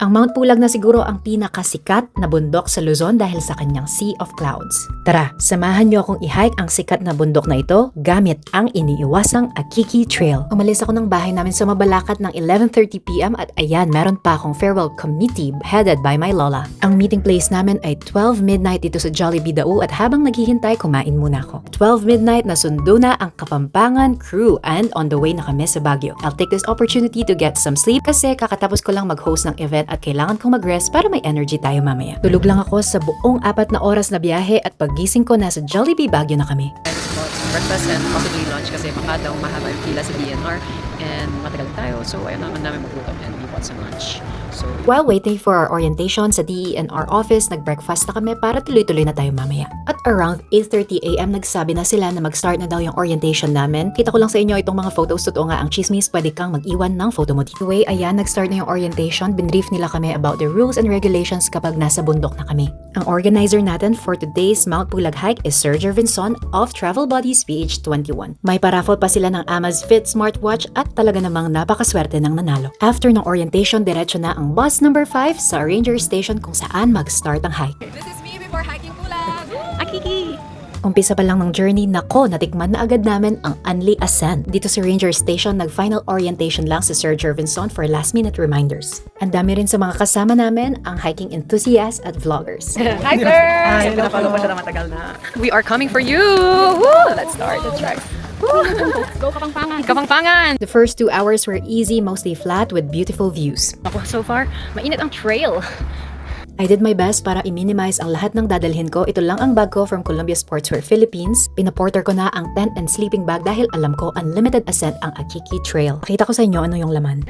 Ang Mount Pulag na siguro ang pinakasikat na bundok sa Luzon dahil sa kanyang Sea of Clouds. Tara, samahan niyo akong i-hike ang sikat na bundok na ito gamit ang iniiwasang Akiki Trail. Umalis ako ng bahay namin sa Mabalacat ng 11:30 PM at ayan, meron pa akong farewell committee headed by my lola. Ang meeting place namin ay 12 midnight dito sa Jollibee Dau at habang naghihintay, kumain muna ako. 12 midnight na sundo na ang Kapampangan crew and on the way na kami sa Baguio. I'll take this opportunity to get some sleep kasi kakatapos ko lang mag-host ng event at kailangan kong mag-rest para may energy tayo mamaya. Tulog lang ako sa buong 4 na oras na biyahe at paggising ko nasa Jollibee Baguio na kami. Breakfast and possibly lunch kasi baka daw mahaba yung pila sa DNR and matagal tayo. So ayaw naman namin magluto and we want some lunch. So While waiting for our orientation sa DENR office, nag-breakfast na kami para tuloy-tuloy na tayo mamaya. At around 8:30 AM, nagsabi na sila na mag-start na daw yung orientation namin. Kita ko lang sa inyo itong mga photos. Totoo nga ang chismis, pwede kang mag-iwan ng photo mo dito. Anyway, ayan, nag-start na yung orientation. Binrief nila kami about the rules and regulations kapag nasa bundok na kami. Ang organizer natin for today's Mount Pulag hike is Sir Jervinson of Travel Buddies PH21. May paraffle pa sila ng Amazfit smartwatch at talaga namang napakaswerte ng nanalo. After ng orientation, diretso na ang bus number 5 sa Ranger Station kung saan mag-start ang hike. this is me before hiking Pulag! Akiki! Umpisa pa lang ng journey, nako, natikman na agad namin ang Anli Ascent. Dito sa Ranger Station, nag-final orientation lang si Sir Jervinson for last-minute reminders. Ang dami rin sa mga kasama namin, ang hiking enthusiasts at vloggers. Hi sir! So pinapalo pa siya na matagal na. We are coming for you! Woo! Let's start the trek. Go Kapampangan! Kapampangan! The first 2 hours were easy, mostly flat with beautiful views. Ako, so far, mainit ang trail. I did my best para i-minimize ang lahat ng dadalhin ko. Ito lang ang bag ko from Columbia Sportswear Philippines. Pinaporter ko na ang tent and sleeping bag dahil alam ko unlimited ascent ang Akiki Trail. Pakita ko sa inyo ano yung laman.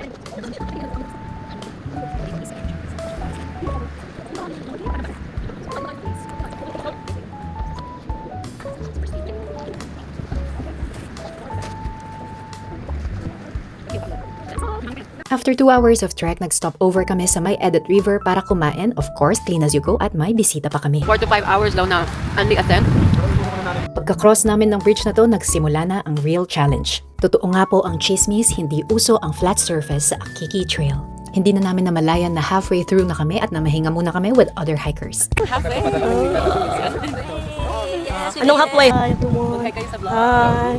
After 2 hours of trek, nag-stop over kami sa May Edit River para kumain. Of course, clean as you go at may bisita pa kami. 4 to 5 hours daw na Anli Ascent. Pagka-cross namin ng bridge na to, nagsimula na ang real challenge. Totoo nga po ang chismis, hindi uso ang flat surface sa Akiki Trail. Hindi na namin namalayan na halfway through na kami at namahinga muna kami with other hikers. Halfway? Anong halfway? Mag-hike kayo sa vlog.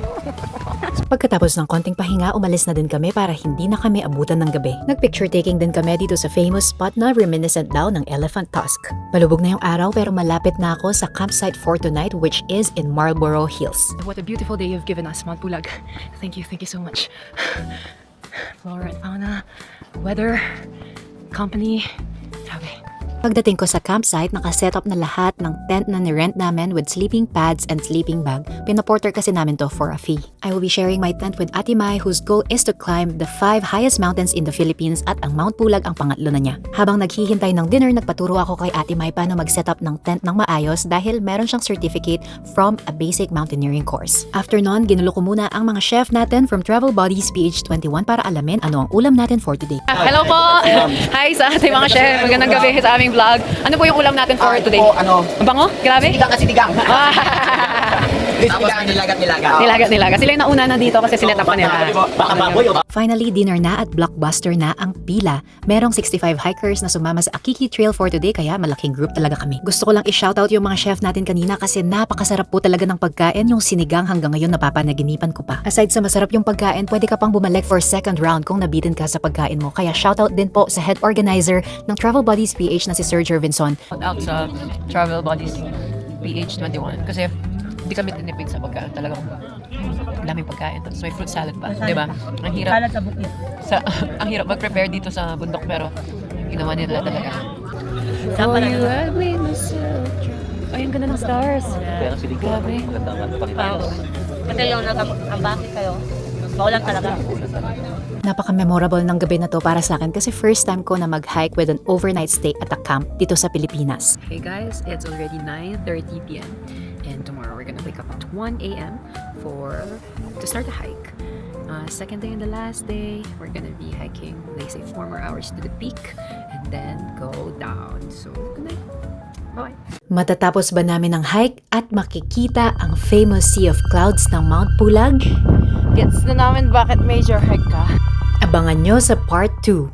Pagkatapos ng konting pahinga, umalis na din kami para hindi na kami abutan ng gabi. Nag-picture taking din kami dito sa famous spot na reminiscent daw ng Elephant Tusk. Malubog na yung araw pero malapit na ako sa campsite for tonight which is in Marlborough Hills. What a beautiful day you've given us, Mount Pulag. Thank you so much. Flora and fauna, weather, company, sabi. Pagdating ko sa campsite, nakaset up na lahat ng tent na ni-rent namin with sleeping pads and sleeping bag. Pinaporter kasi namin to for a fee. I will be sharing my tent with Ate Mai whose goal is to climb the 5 highest mountains in the Philippines at ang Mount Pulag ang pangatlo na niya. Habang naghihintay ng dinner, nagpaturo ako kay Ate Mai paano mag-set up ng tent ng maayos dahil meron siyang certificate from a basic mountaineering course. After nun, ginulo ko muna ang mga chef natin from Travel Buddies PH21 para alamin ano ang ulam natin for today. Hello po! Hi sa ating mga chef. Magandang gabi sa aming vlog. Ano po yung ulam natin for today? Po, ano, Ang bango? Grabe? sinigang kasi sinigang. Ah, Tapos nilagat. nilaga. Sila yung nauna na dito kasi sinet up pa nila. Baka baboy o Finally, dinner na at blockbuster na ang pila. Merong 65 hikers na sumama sa Akiki Trail for today kaya malaking group talaga kami. Gusto ko lang i-shoutout yung mga chef natin kanina kasi napakasarap po talaga ng pagkain. Yung sinigang hanggang ngayon napapanaginipan ko pa. Aside sa masarap yung pagkain, pwede ka pang bumalik for second round kung nabitin ka sa pagkain mo. Kaya shoutout din po sa head organizer ng Travel Buddies PH na si Sir Jervinson. Out sa Travel Buddies PH21 kasi hindi kami tinipid sa pagkain. Talagang daming pagkain. Tapos may fruit salad pa. Diba? Ang hirap. Salad sa bukid. Ang hirap mag-prepare dito sa bundok pero ginawa nila talaga. Sama na yun. Ay, ang ganda ng stars. Grabe. Kasi yung nag-ambaki kayo, maulan talaga. Napaka-memorable ng gabi na to para sa akin kasi first time ko na mag-hike with an overnight stay at a camp dito sa Pilipinas. Hey guys, it's already 9:30 p.m. and tomorrow we're gonna wake up at 1 a.m. to start the hike. Second day and the last day, we're gonna be hiking, they say 4 more hours to the peak and then go down. So, good night. Bye. Matatapos ba namin ang hike at makikita ang famous Sea of Clouds ng Mount Pulag? Gets na namin bakit major hike ka. Abangan nyo sa part 2.